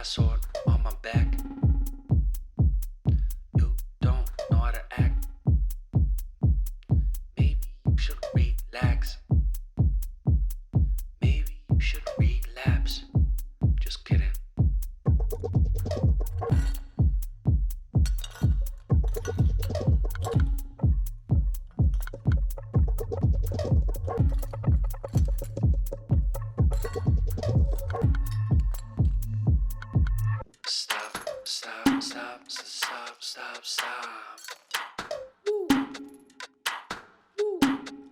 tie sword on my back. You don't know how to act. Maybe you should relax. Maybe you should relapse. Just kidding. Stop, stop, stop, stop, stop, stop.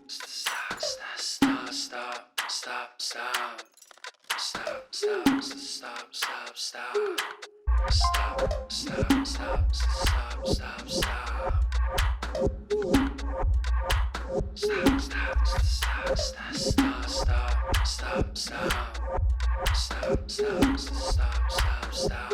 Stop, stop, stop, stop, stop, stop. Stop, stop, stop, stop, stop. Stop, stop, stop, stop, stop, stop. Stop, stop, stop, stop, stop, stop, stop, stop. Stop, stop, stop, stop, stop.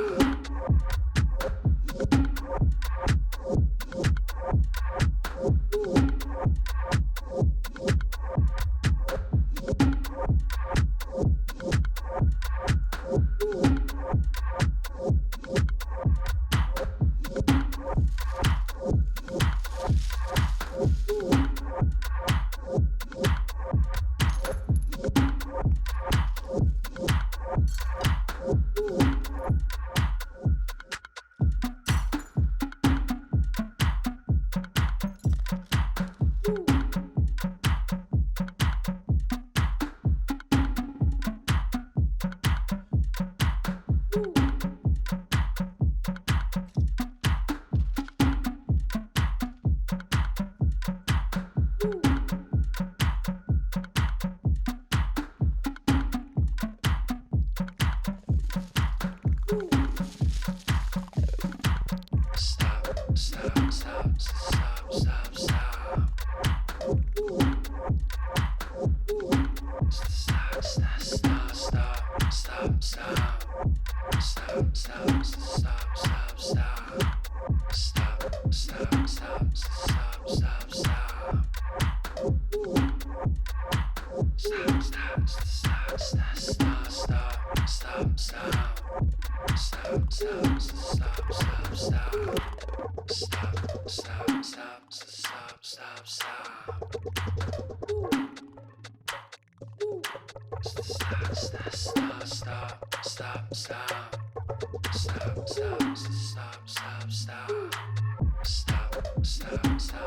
Stop, stop, stop, stop, stop, stop. Stop, stop, stop, stop, stop, stop. Stop, stop, stop, stop, stop. Stop, stop, stop, stop, stop, stop. Stop, stop, stop, stop, stop, stop, stop, stop. Stop, stop, stop, stop, stop. Stop, stop, stop, stop, stop, stop. Stop, stop, stop, stop, stop, stop. Stop, stop, stop, stop, stop. Stop, stop, stop.